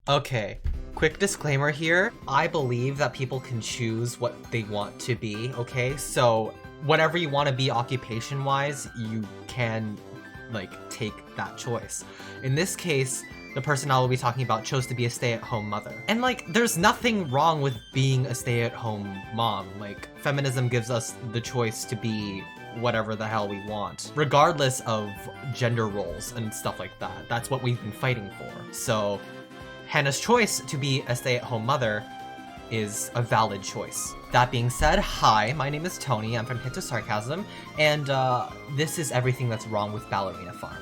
Okay, quick disclaimer here. I believe that people can choose what they want to be, okay? So whatever you want to be occupation-wise, you can, like, take that choice. In this case, the person I will be talking about chose to be a stay-at-home mother. And, like, there's nothing wrong with being a stay-at-home mom. Like, feminism gives us the choice to be whatever the hell we want, regardless of gender roles and stuff like that. That's what we've been fighting for. So Hannah's choice to be a stay-at-home mother is a valid choice. That being said, hi, my name is Tony, I'm from Hit to Sarcasm, and this is everything that's wrong with Ballerina Farm.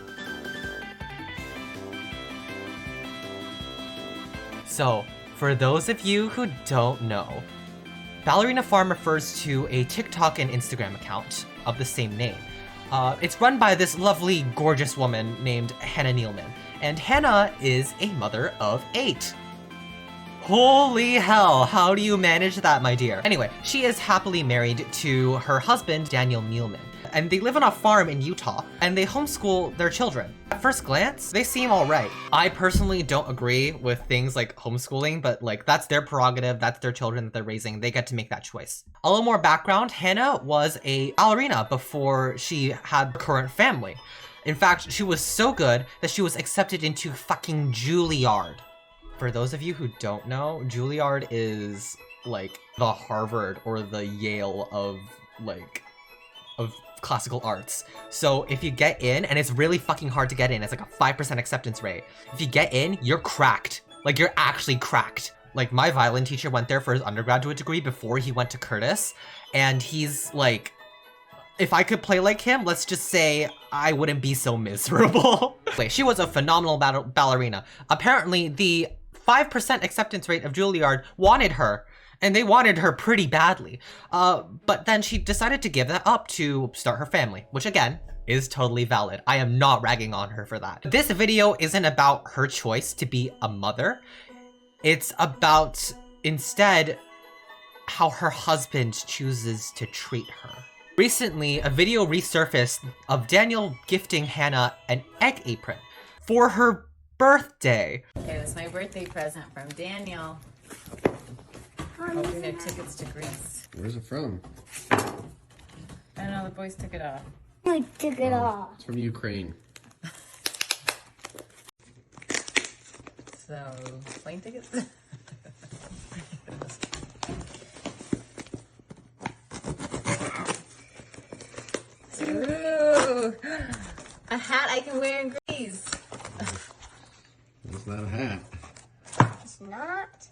So, for those of you who don't know, Ballerina Farm refers to a TikTok and Instagram account of the same name. It's run by this lovely, gorgeous woman named Hannah Nealman. And Hannah is a mother of 8. Holy hell, how do you manage that, my dear? Anyway, she is happily married to her husband, Daniel Nealman. And they live on a farm in Utah, and they homeschool their children. At first glance, they seem alright. I personally don't agree with things like homeschooling, but like that's their prerogative, that's their children that they're raising, they get to make that choice. A little more background, Hannah was a ballerina before she had her current family. In fact, she was so good that she was accepted into fucking Juilliard. For those of you who don't know, Juilliard is like the Harvard or the Yale of classical arts. So if you get in, and it's really fucking hard to get in, it's like a 5% acceptance rate. If you get in, you're cracked. Like, you're actually cracked. Like, my violin teacher went there for his undergraduate degree before he went to Curtis, and he's like, if I could play like him, let's just say I wouldn't be so miserable. She was a phenomenal ballerina. Apparently, the 5% acceptance rate of Juilliard wanted her, and they wanted her pretty badly. But then she decided to give that up to start her family, which again, is totally valid. I am not ragging on her for that. This video isn't about her choice to be a mother. It's about, instead, how her husband chooses to treat her. Recently, a video resurfaced of Daniel gifting Hannah an egg apron for her birthday. Okay, that's my birthday present from Daniel. Hoping no tickets to Greece. Where's it from? I don't know, the boys took it off. I took it off. It's from Ukraine. So, plane tickets? Ooh, a hat I can wear in Greece. That's not a hat. It's not.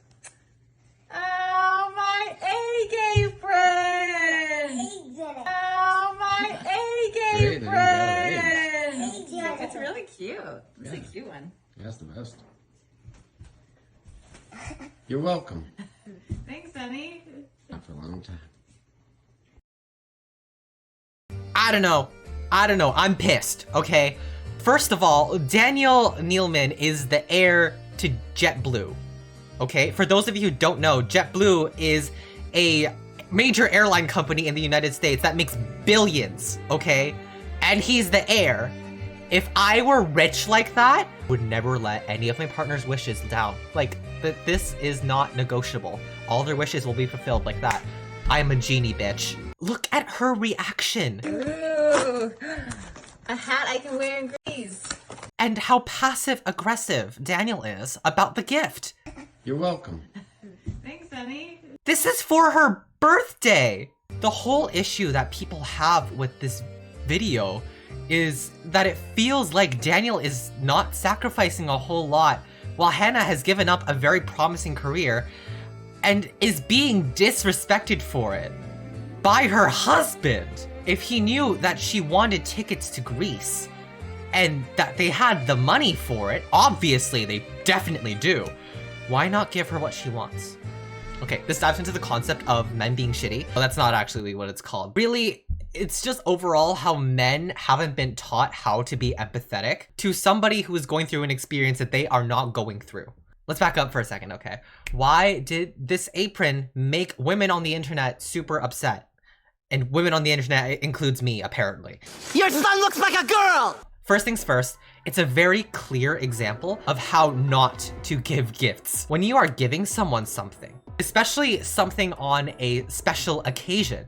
Oh, my egg apron! He did it. Oh, my egg Great, apron! then He did it. It's really cute. It's a cute one. That's the best. You're welcome. Thanks, honey. Not for a long time. I don't know, I'm pissed, okay? First of all, Daniel Nealman is the heir to JetBlue, okay? For those of you who don't know, JetBlue is a major airline company in the United States that makes billions, okay? And he's the heir. If I were rich like that, I would never let any of my partner's wishes down. Like, this is not negotiable. All their wishes will be fulfilled like that. I'm a genie, bitch. Look at her reaction. Ooh, a hat I can wear in Greece. And how passive-aggressive Daniel is about the gift. You're welcome. Thanks, honey. This is for her birthday. The whole issue that people have with this video is that it feels like Daniel is not sacrificing a whole lot while Hannah has given up a very promising career and is being disrespected for it by her husband. If he knew that she wanted tickets to Greece and that they had the money for it, obviously they definitely do, why not give her what she wants? Okay, this dives into the concept of men being shitty. Well, that's not actually what it's called. Really, it's just overall how men haven't been taught how to be empathetic to somebody who is going through an experience that they are not going through. Let's back up for a second, okay? Why did this apron make women on the internet super upset? And women on the internet includes me, apparently. Your son looks like a girl! First things first, it's a very clear example of how not to give gifts. When you are giving someone something, especially something on a special occasion,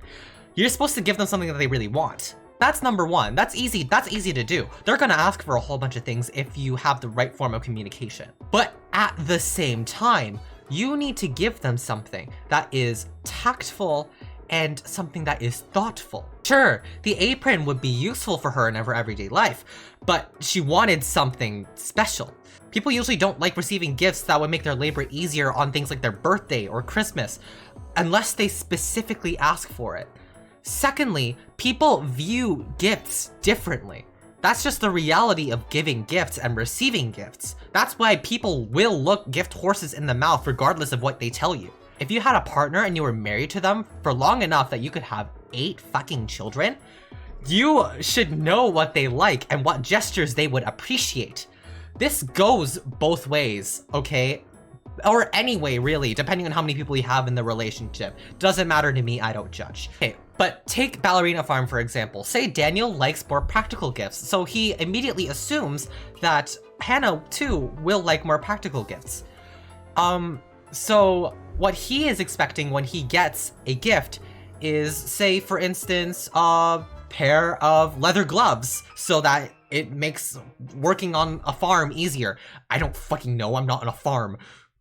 you're supposed to give them something that they really want. That's number one. That's easy to do. They're gonna ask for a whole bunch of things if you have the right form of communication. But at the same time, you need to give them something that is tactful and something that is thoughtful. Sure, the apron would be useful for her in her everyday life, but she wanted something special. People usually don't like receiving gifts that would make their labor easier on things like their birthday or Christmas, unless they specifically ask for it. Secondly, people view gifts differently. That's just the reality of giving gifts and receiving gifts. That's why people will look gift horses in the mouth regardless of what they tell you. If you had a partner and you were married to them for long enough that you could have 8 fucking children, you should know what they like and what gestures they would appreciate. This goes both ways, okay? Or any way, really, depending on how many people you have in the relationship. Doesn't matter to me, I don't judge. Okay, but take Ballerina Farm, for example. Say Daniel likes more practical gifts, so he immediately assumes that Hannah, too, will like more practical gifts. So what he is expecting when he gets a gift is, say, for instance, a pair of leather gloves so that it makes working on a farm easier. I don't fucking know, I'm not on a farm.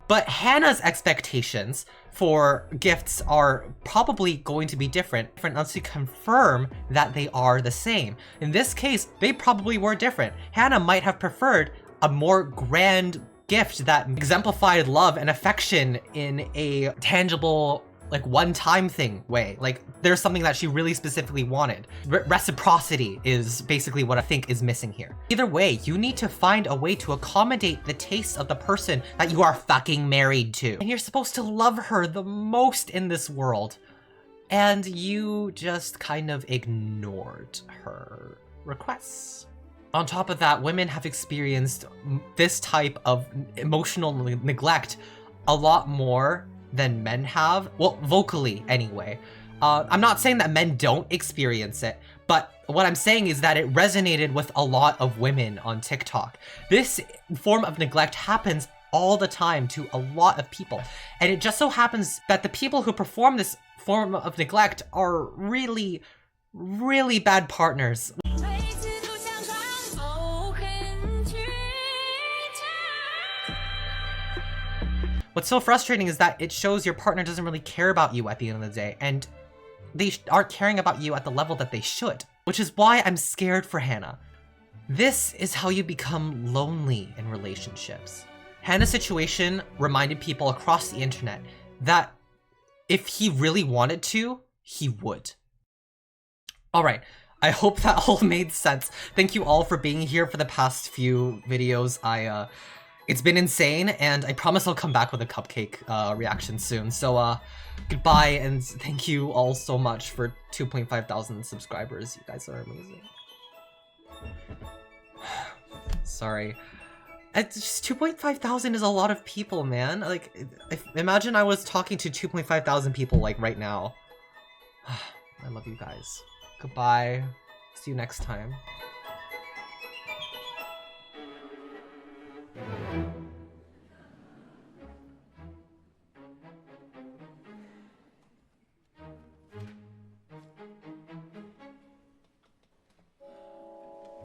But Hannah's expectations for gifts are probably going to be different unless you confirm that they are the same. In this case, they probably were different. Hannah might have preferred a more grand gift that exemplified love and affection in a tangible, like, one-time thing way. Like, there's something that she really specifically wanted. Reciprocity is basically what I think is missing here. Either way, you need to find a way to accommodate the tastes of the person that you are fucking married to. And you're supposed to love her the most in this world. And you just kind of ignored her requests. On top of that, women have experienced this type of emotional neglect a lot more than men have. Well, vocally anyway. I'm not saying that men don't experience it, but what I'm saying is that it resonated with a lot of women on TikTok. This form of neglect happens all the time to a lot of people. And it just so happens that the people who perform this form of neglect are really, really bad partners. What's so frustrating is that it shows your partner doesn't really care about you at the end of the day, and they aren't caring about you at the level that they should, which is why I'm scared for Hannah. This is how you become lonely in relationships. Hannah's situation reminded people across the internet that if he really wanted to, he would. Alright, I hope that all made sense. Thank you all for being here for the past few videos. It's been insane, and I promise I'll come back with a cupcake reaction soon. So, goodbye, and thank you all so much for 2,500 subscribers. You guys are amazing. Sorry. It's just 2,500 is a lot of people, man. Like, imagine I was talking to 2,500 people, like, right now. I love you guys. Goodbye. See you next time.